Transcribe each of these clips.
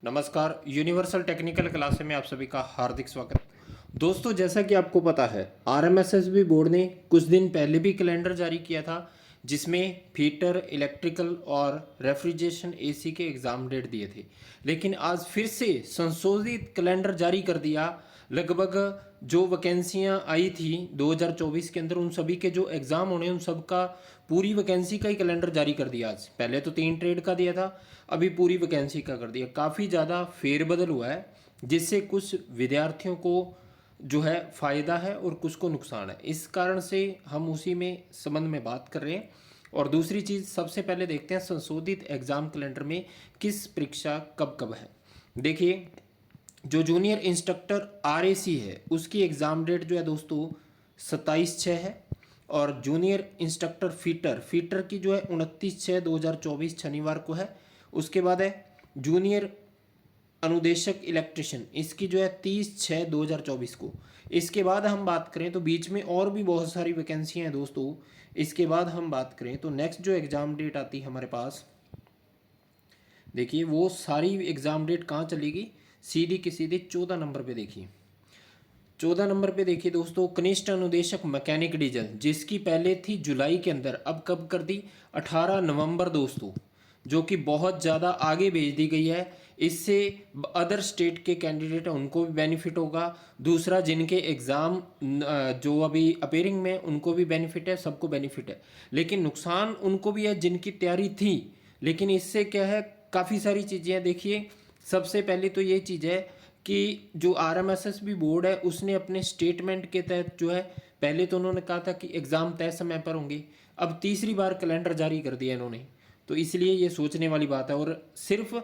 नमस्कार। Universal technical class में आप सभी का हार्दिक स्वागत। दोस्तों, जैसा कि आपको पता है, आरएमएसएसबी बोर्ड ने कुछ दिन पहले भी कैलेंडर जारी किया था जिसमें फीटर, इलेक्ट्रिकल और रेफ्रिजरेशन एसी के एग्ज़ाम डेट दिए थे। लेकिन आज फिर से संशोधित कैलेंडर जारी कर दिया। लगभग जो वैकेंसियां आई थी 2024 के अंदर, उन सभी के जो एग्ज़ाम होने, उन सब का पूरी वैकेंसी का ही कैलेंडर जारी कर दिया आज। पहले तो 3 ट्रेड का दिया था, अभी पूरी वैकेंसी का कर दिया। काफ़ी ज़्यादा फेरबदल हुआ है, जिससे कुछ विद्यार्थियों को जो है फ़ायदा है और कुछ को नुकसान है। इस कारण से हम उसी में संबंध में बात कर रहे हैं। और दूसरी चीज़, सबसे पहले देखते हैं संशोधित एग्ज़ाम कैलेंडर में किस परीक्षा कब कब है। देखिए, जो जूनियर इंस्ट्रक्टर आरएसी है उसकी एग्ज़ाम डेट जो है दोस्तों 27/6 है। और जूनियर इंस्ट्रक्टर फीटर की जो है 29/6/2024 शनिवार को है। उसके बाद है जूनियर अनुदेशक इलेक्ट्रिशियन, इसकी जो है 30/6/2024 को। इसके बाद हम बात करें तो बीच में और भी बहुत सारी वैकेंसियाँ हैं दोस्तों। इसके बाद हम बात करें तो नेक्स्ट जो एग्ज़ाम डेट आती है हमारे पास, देखिए वो सारी एग्ज़ाम डेट कहाँ चलेगी, सीधी की सीधी 14 नंबर पे। देखिए 14 नंबर पे देखिए दोस्तों, कनिष्ठ अनुदेशक मैकेनिक डीजल, जिसकी पहले थी जुलाई के अंदर, अब कब कर दी, 18 नवंबर दोस्तों, जो कि बहुत ज़्यादा आगे भेज दी गई है। इससे अदर स्टेट के कैंडिडेट हैं उनको भी बेनिफिट होगा। दूसरा, जिनके एग्ज़ाम जो अभी अपेयरिंग में, उनको भी बेनिफिट है, सबको बेनिफिट है। लेकिन नुकसान उनको भी है जिनकी तैयारी थी। लेकिन इससे क्या है, काफ़ी सारी चीज़ें हैं। देखिए, सबसे पहले तो ये चीज़ है कि जो आरएमएसएसबी बोर्ड है उसने अपने स्टेटमेंट के तहत जो है, पहले तो उन्होंने कहा था कि एग्ज़ाम तय समय पर होंगे, अब तीसरी बार कैलेंडर जारी कर दिया इन्होंने। तो इसलिए ये सोचने वाली बात है। और सिर्फ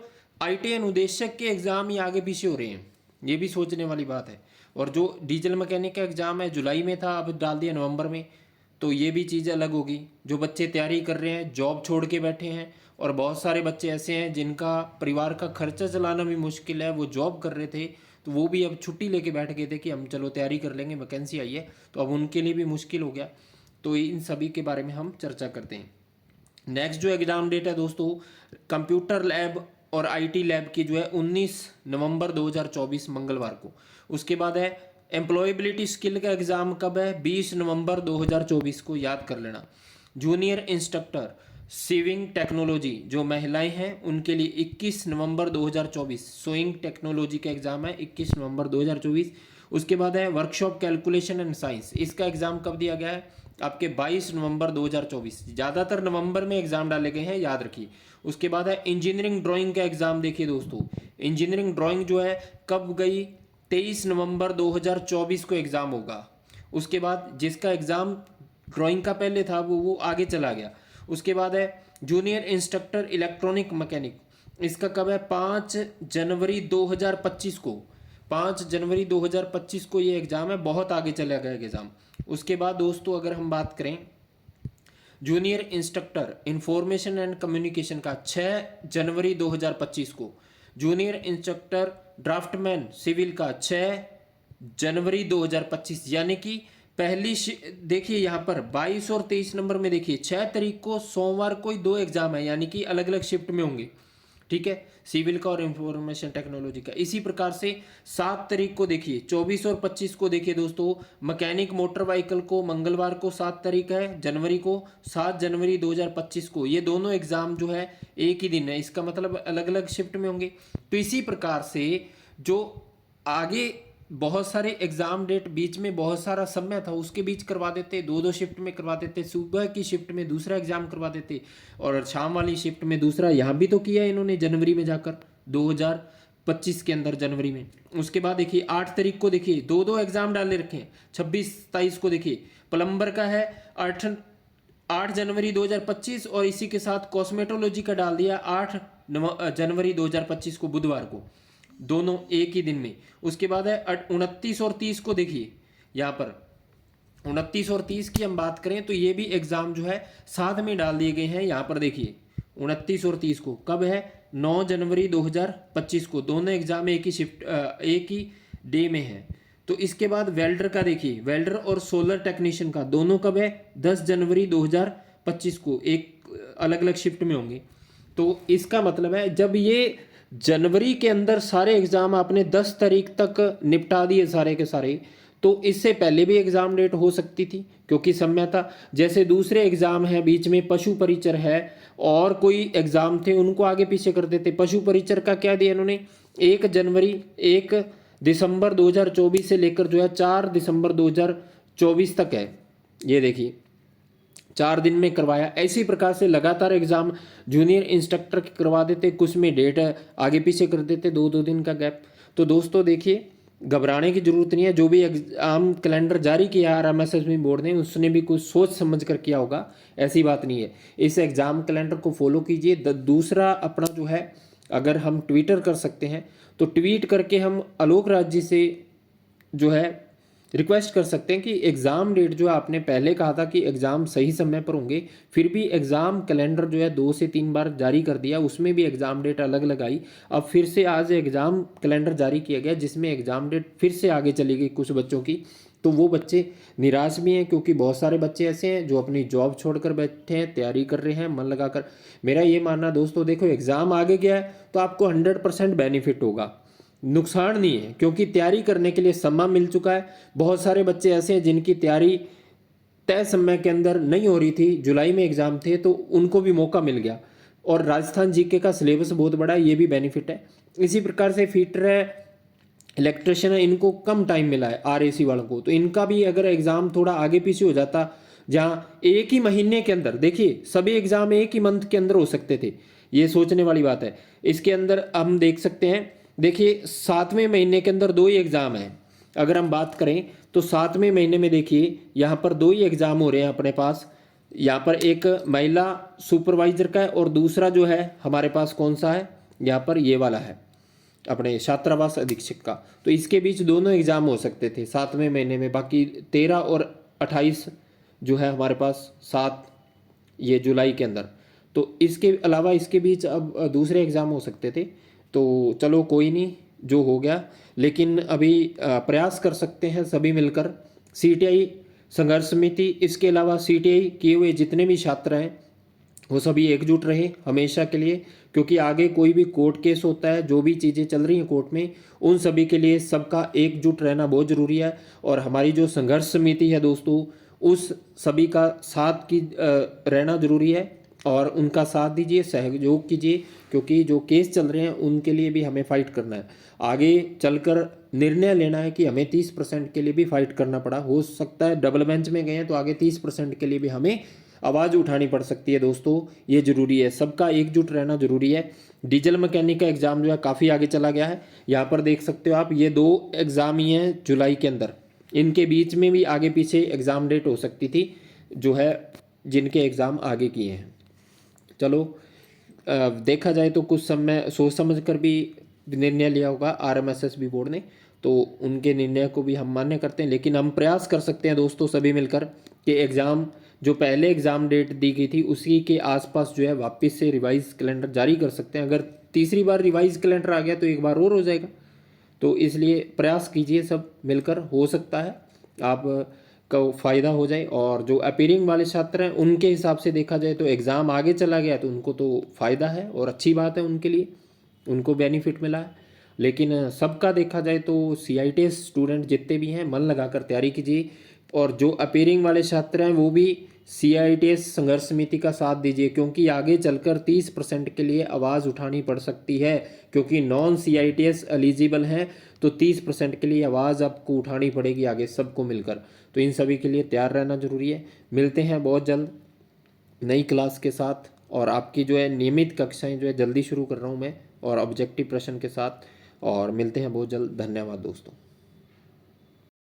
आईटी अनुदेशक के एग्ज़ाम ही आगे पीछे हो रहे हैं, ये भी सोचने वाली बात है। और जो डीजल मैकेनिक का एग्ज़ाम है जुलाई में था, अब डाल दिया नवंबर में, तो ये भी चीज़ अलग होगी। जो बच्चे तैयारी कर रहे हैं, जॉब छोड़ के बैठे हैं, और बहुत सारे बच्चे ऐसे हैं जिनका परिवार का खर्चा चलाना भी मुश्किल है, वो जॉब कर रहे थे तो वो भी अब छुट्टी लेके बैठ गए थे कि हम चलो तैयारी कर लेंगे, वैकेंसी आई है, तो अब उनके लिए भी मुश्किल हो गया। तो इन सभी के बारे में हम चर्चा करते हैं। नेक्स्ट जो एग्ज़ाम डेट है दोस्तों, कंप्यूटर लैब और आईटी लैब की जो है 19 नवंबर 2024 मंगलवार को। उसके बाद है एम्प्लॉयबिलिटी स्किल का एग्ज़ाम कब है, 20 नवंबर 2024 को, याद कर लेना। जूनियर इंस्ट्रक्टर सीविंग टेक्नोलॉजी जो महिलाएं हैं उनके लिए 21 नवंबर 2024 सोइंग टेक्नोलॉजी का एग्ज़ाम है, 21 नवंबर 2024। उसके बाद है वर्कशॉप कैलकुलेशन एंड साइंस, इसका एग्ज़ाम कब दिया गया है, आपके 22 नवंबर 2024। ज़्यादातर नवंबर में एग्ज़ाम डाले गए हैं, याद रखिए। उसके बाद है इंजीनियरिंग ड्राइंग का एग्ज़ाम। देखिए दोस्तों, इंजीनियरिंग ड्राइंग जो है कब गई, 23 नवंबर 2024 को एग्ज़ाम होगा। उसके बाद जिसका एग्ज़ाम ड्राइंग का पहले था वो आगे चला गया। उसके बाद है जूनियर इंस्ट्रक्टर इलेक्ट्रॉनिक मैकेनिक, इसका कब है, 5 जनवरी 2025 को। 5 जनवरी 2025 को ये एग्ज़ाम है, बहुत आगे चला गया एग्ज़ाम। उसके बाद दोस्तों अगर हम बात करें junior instructor information and communication का, 6 जनवरी 2025 को। जूनियर इंस्ट्रक्टर ड्राफ्टमैन सिविल का 6 जनवरी 2025, यानी कि पहली देखिए यहाँ पर 22 और 23 नंबर में देखिए 6 तारीख को सोमवार को ही 2 एग्जाम है, यानी कि अलग अलग शिफ्ट में होंगे। ठीक है, सिविल का और इंफॉर्मेशन टेक्नोलॉजी का। इसी प्रकार से 7 तारीख को देखिए, 24 और 25 को देखिए दोस्तों, मैकेनिक मोटर व्हीकल को मंगलवार को 7 तारीख है, जनवरी को 7 जनवरी 2025 को। ये दोनों एग्जाम जो है एक ही दिन है, इसका मतलब अलग अलग शिफ्ट में होंगे। तो इसी प्रकार से जो आगे बहुत सारे एग्जाम डेट, बीच में बहुत सारा समय था, उसके बीच करवा देते, 2-2 शिफ्ट में करवा देते, सुबह की शिफ्ट में दूसरा एग्जाम करवा देते और शाम वाली शिफ्ट में दूसरा। यहाँ भी तो किया है इन्होंने जनवरी में जाकर, 2025 के अंदर जनवरी में। उसके बाद देखिए 8 तारीख को देखिए 2-2 एग्जाम डाले रखे हैं। 26-27 को देखिए प्लम्बर का है 8 जनवरी 2025, और इसी के साथ कॉस्मेटोलॉजी का डाल दिया 8 जनवरी 2025 को, बुधवार को, दोनों एक ही दिन में। उसके बाद है 29 और 30 को देखिए, यहाँ पर 29 और 30 की हम बात करें तो ये भी एग्जाम जो है साथ में डाल दिए गए हैं। यहाँ पर देखिए 29 और 30 को कब है, 9 जनवरी 2025 को, दोनों एग्जाम एक ही शिफ्ट एक ही डे में है। तो इसके बाद वेल्डर का देखिए, वेल्डर और सोलर टेक्नीशियन का दोनों कब है, 10 जनवरी 2025 को, एक अलग अलग शिफ्ट में होंगे। तो इसका मतलब है जब ये जनवरी के अंदर सारे एग्ज़ाम आपने 10 तारीख तक निपटा दिए सारे के सारे, तो इससे पहले भी एग्ज़ाम डेट हो सकती थी क्योंकि समय था। जैसे दूसरे एग्ज़ाम हैं बीच में, पशु परिचर है और कोई एग्ज़ाम थे उनको आगे पीछे कर देते। पशु परिचर का क्या दिया इन्होंने, 1 जनवरी 1 दिसंबर 2024 से लेकर जो है 4 दिसंबर 2024 तक है। ये देखिए 4 दिन में करवाया। इसी प्रकार से लगातार एग्जाम जूनियर इंस्ट्रक्टर के करवा देते, कुछ में डेट आगे पीछे कर देते, 2-2 दिन का गैप। तो दोस्तों देखिए घबराने की जरूरत नहीं है। जो भी एग्जाम कैलेंडर जारी किया आरएमएसएसबी बोर्ड ने, उसने भी कुछ सोच समझ कर किया होगा, ऐसी बात नहीं है। इस एग्जाम कैलेंडर को फॉलो कीजिए। दूसरा अपना जो है, अगर हम ट्विटर कर सकते हैं तो ट्वीट करके हम आलोक राज जी से जो है रिक्वेस्ट कर सकते हैं कि एग्ज़ाम डेट जो है, आपने पहले कहा था कि एग्ज़ाम सही समय पर होंगे, फिर भी एग्ज़ाम कैलेंडर जो है 2 से 3 बार जारी कर दिया, उसमें भी एग्ज़ाम डेट अलग लगाई। अब फिर से आज एग्ज़ाम कैलेंडर जारी किया गया जिसमें एग्ज़ाम डेट फिर से आगे चली गई कुछ बच्चों की। तो वो बच्चे निराश भी हैं क्योंकि बहुत सारे बच्चे ऐसे हैं जो अपनी जॉब छोड़कर बैठे हैं, तैयारी कर रहे हैं मन लगाकर। मेरा ये मानना दोस्तों, देखो एग्ज़ाम आगे गया है तो आपको 100% बेनिफिट होगा, नुकसान नहीं है, क्योंकि तैयारी करने के लिए समय मिल चुका है। बहुत सारे बच्चे ऐसे हैं जिनकी तैयारी तय समय के अंदर नहीं हो रही थी, जुलाई में एग्ज़ाम थे तो उनको भी मौका मिल गया। और राजस्थान जीके का सिलेबस बहुत बड़ा है, ये भी बेनिफिट है। इसी प्रकार से फीटर है, इलेक्ट्रिशियन है, इनको कम टाइम मिला है आरएसी वालों को, तो इनका भी अगर एग्ज़ाम थोड़ा आगे पीछे हो जाता, जहाँ एक ही महीने के अंदर, देखिए सभी एग्ज़ाम एक ही मंथ के अंदर हो सकते थे, ये सोचने वाली बात है। इसके अंदर हम देख सकते हैं, देखिए 7वें महीने के अंदर 2 ही एग्ज़ाम हैं। अगर हम बात करें तो 7वें महीने में देखिए यहाँ पर 2 ही एग्ज़ाम हो रहे हैं अपने पास। यहाँ पर एक महिला सुपरवाइजर का है और दूसरा जो है हमारे पास कौन सा है, यहाँ पर ये वाला है अपने छात्रावास अधीक्षक का। तो इसके बीच दोनों एग्ज़ाम हो सकते थे 7वें महीने में। बाकी 13 और 28 जो है हमारे पास 7 ये जुलाई के अंदर। तो इसके अलावा इसके बीच अब दूसरे एग्ज़ाम हो सकते थे। तो चलो कोई नहीं, जो हो गया। लेकिन अभी प्रयास कर सकते हैं सभी मिलकर, सीटीआई संघर्ष समिति, इसके अलावा सीटीआई किए हुए जितने भी छात्र हैं वो सभी एकजुट रहे हमेशा के लिए, क्योंकि आगे कोई भी कोर्ट केस होता है, जो भी चीज़ें चल रही हैं कोर्ट में, उन सभी के लिए सबका एकजुट रहना बहुत ज़रूरी है। और हमारी जो संघर्ष समिति है दोस्तों, उस सभी का साथ की रहना ज़रूरी है और उनका साथ दीजिए, सहयोग कीजिए, क्योंकि जो केस चल रहे हैं उनके लिए भी हमें फाइट करना है। आगे चलकर निर्णय लेना है कि हमें 30% के लिए भी फाइट करना पड़ा, हो सकता है डबल बेंच में गए हैं तो आगे 30% के लिए भी हमें आवाज़ उठानी पड़ सकती है दोस्तों। ये ज़रूरी है, सबका एकजुट रहना ज़रूरी है। डीजल मैकेनिक का एग्ज़ाम जो है काफ़ी आगे चला गया है, यहाँ पर देख सकते हो आप, ये 2 एग्ज़ाम ही हैं जुलाई के अंदर, इनके बीच में भी आगे पीछे एग्ज़ाम डेट हो सकती थी, जो है जिनके एग्ज़ाम आगे किए हैं। चलो देखा जाए तो कुछ समय सोच समझ कर भी निर्णय लिया होगा आरएमएसएसबी बोर्ड ने, तो उनके निर्णय को भी हम मान्य करते हैं। लेकिन हम प्रयास कर सकते हैं दोस्तों सभी मिलकर कि एग्ज़ाम जो पहले एग्ज़ाम डेट दी गई थी उसी के आसपास जो है वापस से रिवाइज कैलेंडर जारी कर सकते हैं। अगर तीसरी बार रिवाइज कैलेंडर आ गया तो एक बार और हो जाएगा। तो इसलिए प्रयास कीजिए सब मिलकर, हो सकता है आप का फ़ायदा हो जाए। और जो अपीयरिंग वाले छात्र हैं उनके हिसाब से देखा जाए तो एग्ज़ाम आगे चला गया तो उनको तो फ़ायदा है और अच्छी बात है उनके लिए, उनको बेनिफिट मिला है। लेकिन सबका देखा जाए तो सीआईटीएस स्टूडेंट जितने भी हैं मन लगाकर तैयारी कीजिए, और जो अपीयरिंग वाले छात्र हैं वो भी सीआईटीएस संघर्ष समिति का साथ दीजिए, क्योंकि आगे चलकर 30% के लिए आवाज़ उठानी पड़ सकती है, क्योंकि नॉन सीआईटीएस एलिजिबल हैं तो 30% के लिए आवाज़ आपको उठानी पड़ेगी आगे सबको मिलकर। तो इन सभी के लिए तैयार रहना ज़रूरी है। मिलते हैं बहुत जल्द नई क्लास के साथ, और आपकी जो है नियमित कक्षाएं जो है जल्दी शुरू कर रहा हूँ मैं, और ऑब्जेक्टिव प्रश्न के साथ, और मिलते हैं बहुत जल्द। धन्यवाद दोस्तों।